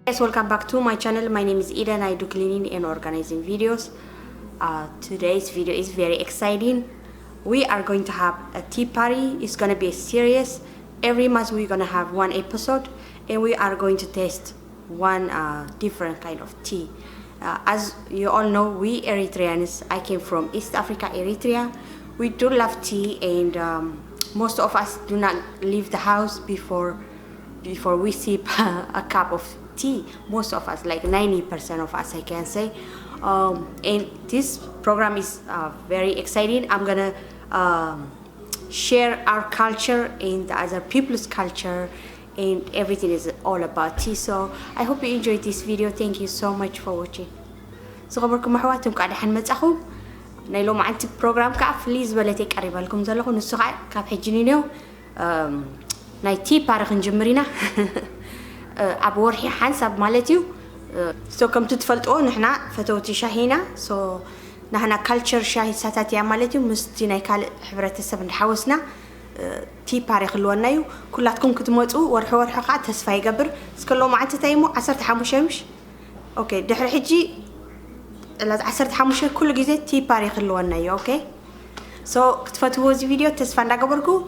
Guys, welcome back to my channel. My name is Eden. I do cleaning and organizing videos. Today's video is very exciting. We are going to have a tea party. It's gonna be a series. Every month we're gonna have one episode, and we are going to taste one different kind of tea. As you all know, we Eritreans, I came from East Africa, Eritrea. We do love tea, and most of us do not leave the house before we sip a cup of tea. Most of us, like 90% of us, I can say. And this program is very exciting. I'm gonna share our culture and the other people's culture, and everything is all about tea. So I hope you enjoyed this video. Thank you so much for watching. So خبركم أحواتكم قاعد حنمتأخو نايلو معنتي program كعف ليز بلتك قريبا لكم زلكم نسخة كعف حجنينيو ناي تي بارخ نجمرينا أبو ورحي حنسب مالتيو سو كم تتفلتو نحنا فتوتي شاهينا سو نحنا culture شاهي ساتاتي مالتيو مستي ناي كال حبرة السب نحوسنا تي بارخ لونايو كلاتكم كتموتو ورحو قاعد تسفاي قبر سكلو معنتي تايمو عصرت حموشمش اوكي دحر حجي لا عصرت حموشه كل جزء تي باريخ اللونايو اوكي سو كتفتوا هذا الفيديو تسفى نقبركم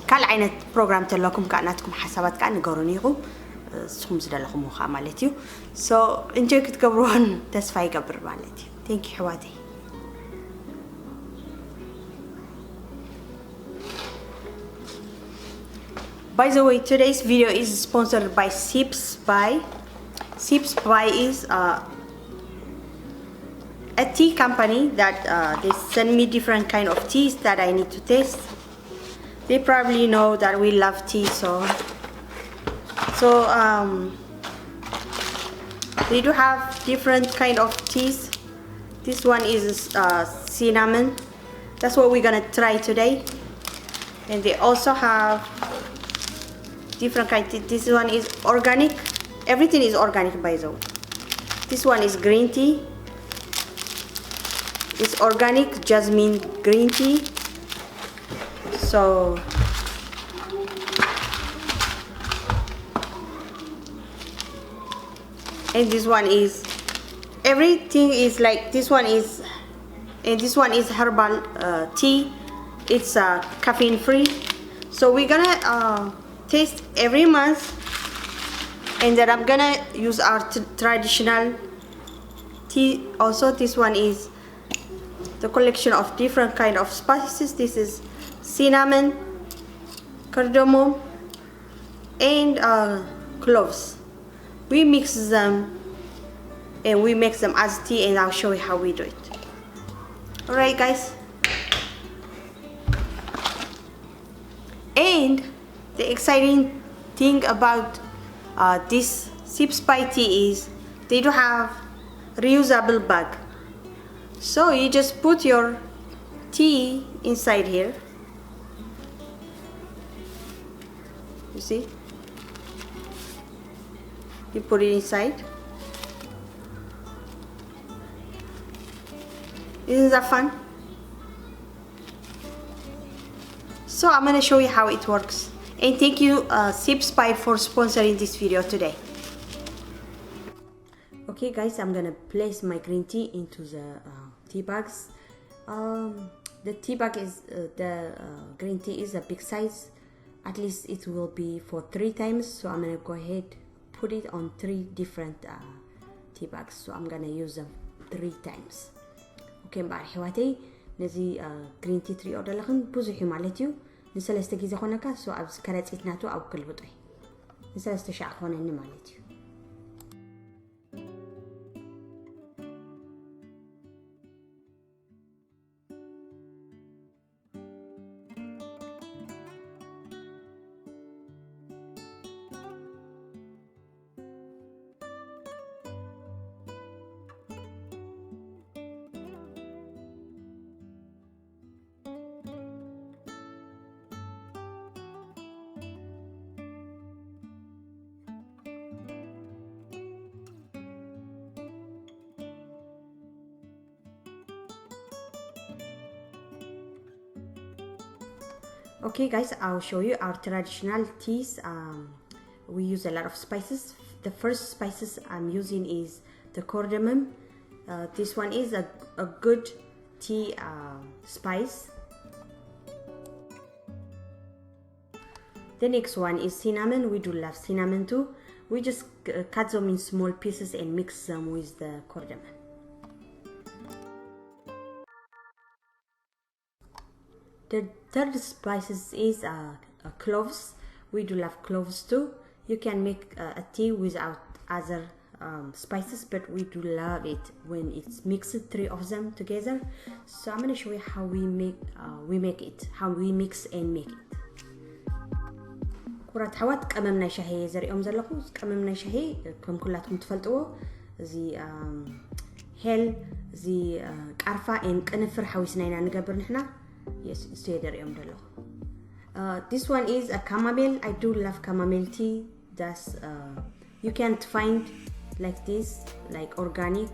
كل عينة بروجرام تلاكم كأناتكم حسابات كأن قرنيهم سخم زد لكم مخا مالتيو سو انجو كتقبرون تسفى قبر مالتيو thank you حواتي. By the way, today's video is sponsored by Sips By. Sips By is a tea company that they send me different kind of teas that I need to taste. They probably know that we love tea, so they do have different kind of teas. This one is cinnamon. That's what we're gonna try today. And they also have different kind. This one is organic. Everything is organic, by the way. This one is green tea. It's organic jasmine green tea. So and this one is everything is like this one is, and this one is herbal tea. It's caffeine free. So we're gonna taste every month, and then I'm gonna use our traditional tea. Also, this one is the collection of different kind of spices. This is cinnamon, cardamom, and cloves. We mix them and we make them as tea, and I'll show you how we do it. Alright guys, and the exciting thing about this Sips By tea is they do have reusable bag. So you just put your tea inside here. You see? You put it inside. Isn't that fun? So I'm gonna show you how it works. And thank you Sips By for sponsoring this video today. Okay guys, I'm gonna place my green tea into the tea bags. The tea bag is green tea is a big size. At least it will be for 3 times. So I'm gonna go ahead put it on 3 different tea bags. So I'm gonna use them 3 times. Okay, مبارح حواتي نزي green tea 3 order لخن بوزحي مالتيو نسلسته جيزة خونكا. سو أبز كرات إتناتو أو كل بطي نسلسته شع خونه إني مالتيو. Okay guys, I'll show you our traditional teas. We use a lot of spices. the first spices I'm using is the cardamom. This one is a good tea spice. The next one is cinnamon. We do love cinnamon too. We just cut them in small pieces and mix them with the cardamom. The third spices is cloves. We do love cloves too. You can make a tea without other spices, but we do love it when it's mixed, 3 of them together. So I'm going to show you how we make it, how we mix and make it. كرات حوات قممنا شهي زريهم زلقو قممنا شهي كم كلاتكم تفلطوا زي هل زي قرفا ان قنفر حويسنا نغبر نحنا yes زريهم زلقو. This one is a chamomile. I do love chamomile tea. That's you can't find like this, like organic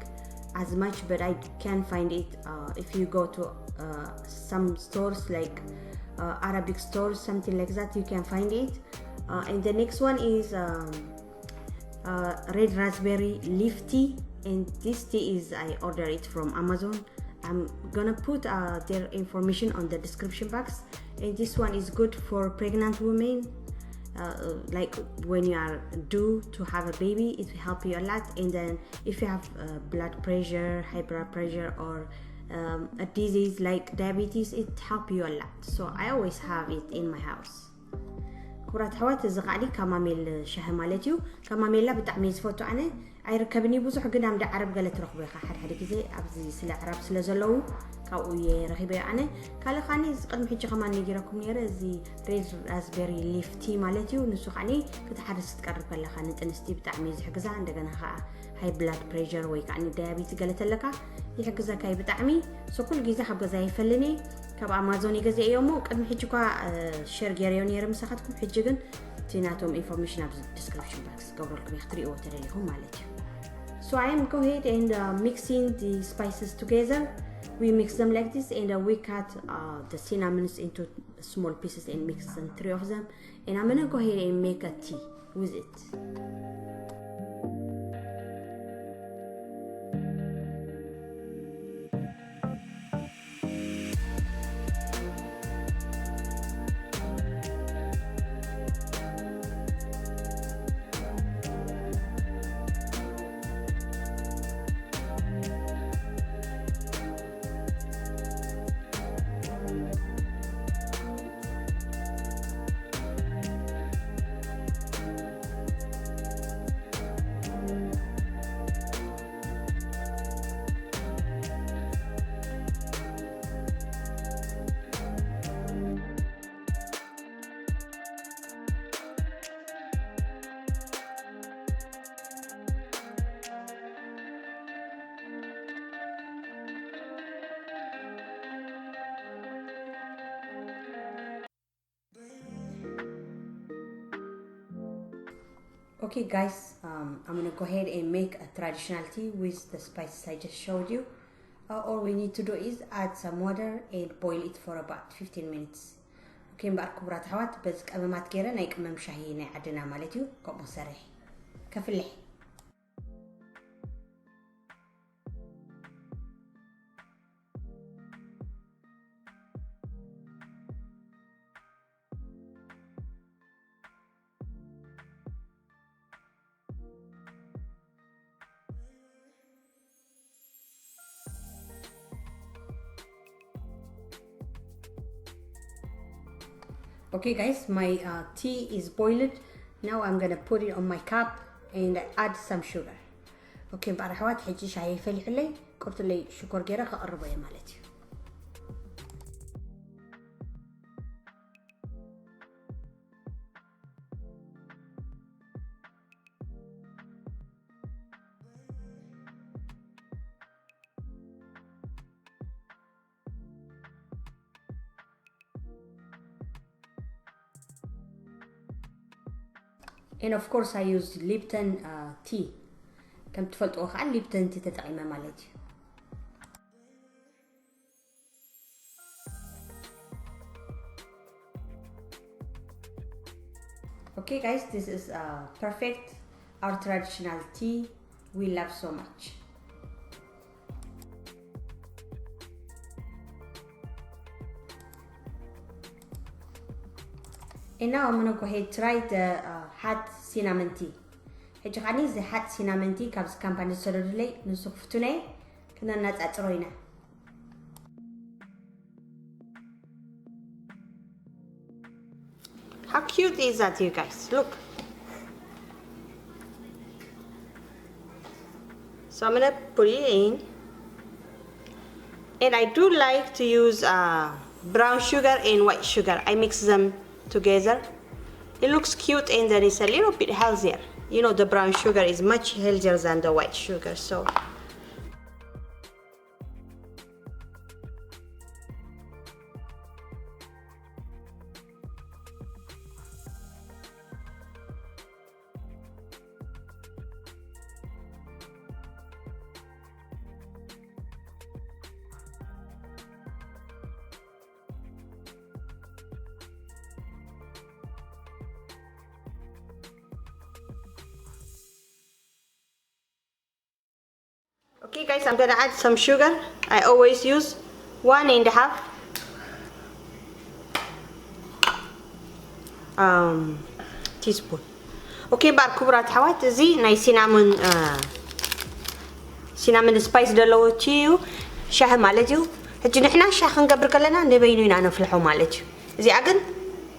as much, but I can find it if you go to some stores like Arabic stores, something like that, you can find it. And the next one is red raspberry leaf tea, and this tea is I order it from Amazon. I'm gonna put their information on the description box. And this one is good for pregnant women, like when you are due to have a baby, it will help you a lot. And then if you have blood pressure, high blood pressure, or a disease like diabetes, it help you a lot. So I always have it in my house. كرات حوات زغالي كاماميل شاه مالتيو كاماميلا بتعمي زفوتو انا ايركبني بزح قدام دا عرب قالت رخبي حد كزي ابزي سلا عرب سلا زلو كاو يرخبي انا كاله خاني قدم حجي كمان نيركم نيره زي ريد راسبيري ليف تي مالتيو نسو خاني كتحدث تقرب كلا خاني تنستي بتعمي زحقزا عندنا خا هاي بلاد بريشر وي كاني دايابيتي قالت لك يحقزا كاي بتعمي سو كل غيزه حقزا يفلني كاب امازون يغزي يومو قدم حجي كا شير غيريو نيره مسخاتكم حجي كن تيناتهم information in the description box قبلكم يختريو تريهم مالتي. So I am go ahead and mixing the spices together. We mix them like this, and we cut the cinnamons into small pieces and mix them, 3 of them, and I'm gonna go ahead and make a tea with it. Okay guys, I'm gonna go ahead and make a traditional tea with the spices I just showed you. All we need to do is add some water and boil it for about 15 minutes. Okay, بقى كبرات حوات بس قممات كيرا ناي قمم شاهي ناي عدنا مالتيو كومو سرح كفلح. Okay guys, my tea is boiled. Now I'm gonna put it on my cup and add some sugar. Okay, بقى حوات حجي شاي فلح لي قلت لي شكر جيرا خقربه يا مالتي. And of course I use Lipton tea. كم تفلتوا خال Lipton tea تتعيمه مالتي. Okay guys, this is perfect. our traditional tea we love so much. And now I'm gonna go ahead and try the hot cinnamon tea. هجي خاني زي hot cinnamon tea كابس كامباني سولولي نسوفتوني كنا نتأثروينا. How cute is that, you guys? Look. So I'm gonna put it in, and I do like to use brown sugar and white sugar. I mix them together. It looks cute and then it's a little bit healthier. You know, the brown sugar is much healthier than the white sugar, so. Okay guys, I'm gonna add some sugar. I always use 1.5 teaspoon. Okay, بار كبرات حوات زي ناي cinnamon spice دلو تشيو شاه مالجيو هجي نحنا شاه نقبر كلنا نبينو ينانو في الحو مالجيو زي عقل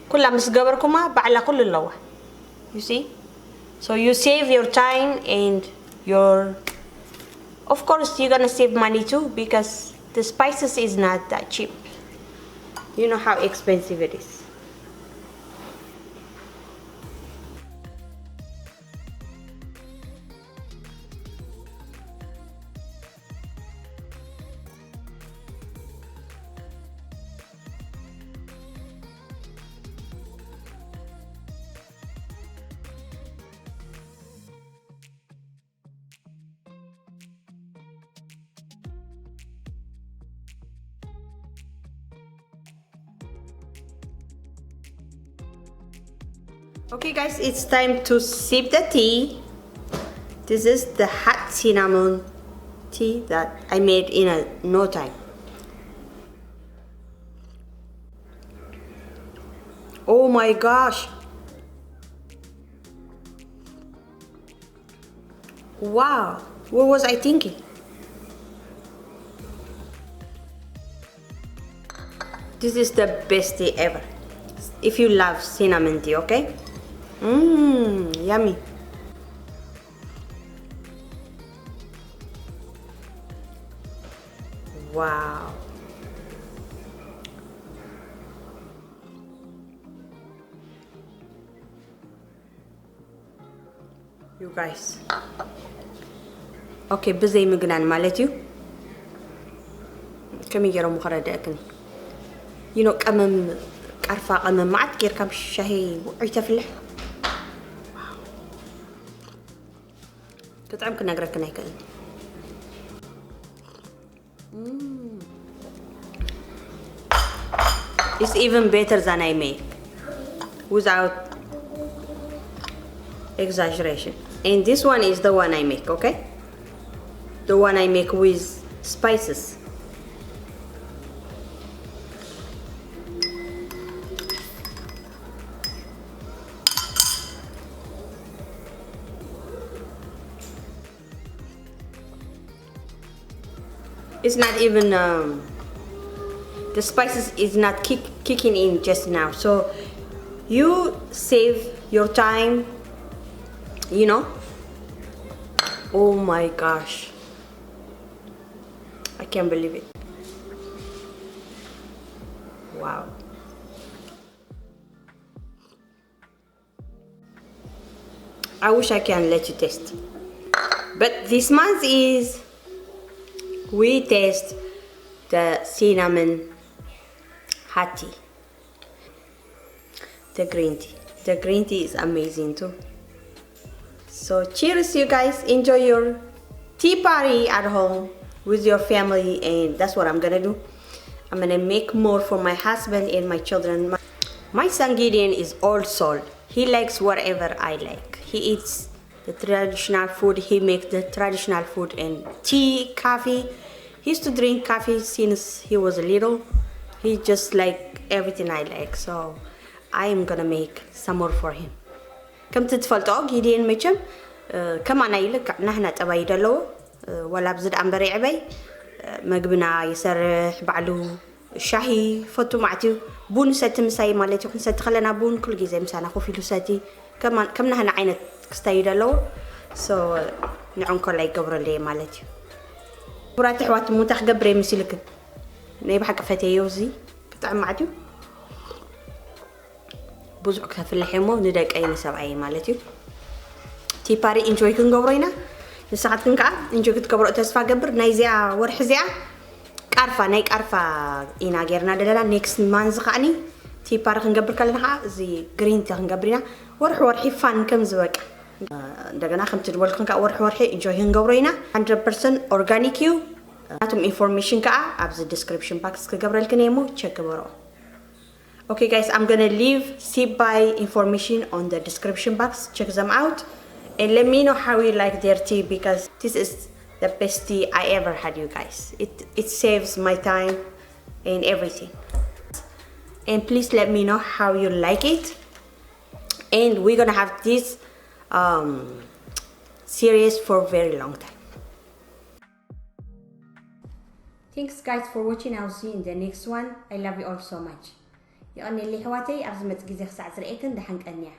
كلها مس قبركما بعلا كل اللوح. You see? So you save your time and your, of course you're gonna save money too because the spices is not that cheap. You know how expensive it is. Okay guys, it's time to sip the tea. This is the hot cinnamon tea that I made in no time. Oh my gosh. Wow, what was I thinking? This is the best tea ever. If you love cinnamon tea, okay? Yummy. Wow. You guys. Okay, بزي مقنان مالتيو. كم يجرو مخرجة أكن. You know كمم كعرفة قمم ما عاد كير كم شهي وعيتفلح. كتعب كنا نقرأ كنا يكلم. It's even better than I make, without exaggeration. And this one is the one I make, okay? The one I make with spices. It's not even the spices is not kicking in just now, so you save your time, you know. Oh my gosh, I can't believe it. Wow. I wish I can let you taste, but this month is we taste the cinnamon hot tea, the green tea. The green tea is amazing too. So cheers, you guys. Enjoy your tea party at home with your family, and that's what I'm gonna do. I'm gonna make more for my husband and my children. My son Gideon is all soul. He likes whatever I like. He eats the traditional food. He makes the traditional food and tea, coffee. He used to drink coffee since he was little. He just like everything I like, so I am gonna make some more for him. كم تتفلتوا جيدين ميشم كمان يلك نحن تبعي دلو ولا بزد أمبري عبي مقبنا يسرح بعلو الشاهي فتو معتو بون سات مساي مالتي كن سات خلنا بون كل جزء مسانا خوفي لساتي كمان كم نحن عينت كستايدا لو سو نعون كل أي قبر اللي مالتي برات حوات متخ قبري مسيلك نيب حق فتي يوزي كتعم معتو بوزعك في اللحمة وندق أي سبعي مالتي تي باري انجوي كن قبرينا الساعات كن كعب انجوي كنت قبر تسفى قبر نايزيا ورح زيا كارفا نايك كارفا إنا غيرنا دلنا نيكست مانز قاني تي باري كن قبر كلنا زي جرين تي كن قبرينا ورحي فان كم زوج دغنا خمت دول كن ورحي انجوي كن قبرينا 100% organic you ناتم information كا أبز description box كقبر الكنيمو check برو. Okay guys, I'm gonna leave by information on the description box. Check them out and let me know how you like their tea, because this is the best tea I ever had, you guys. It saves my time and everything. And please let me know how you like it. And we're gonna have this series for a very long time. Thanks guys for watching. I'll see you in the next one. I love you all so much. يا أني اللي حواتي أغزمت جزء ساعة رأيكن دحنك أنيا.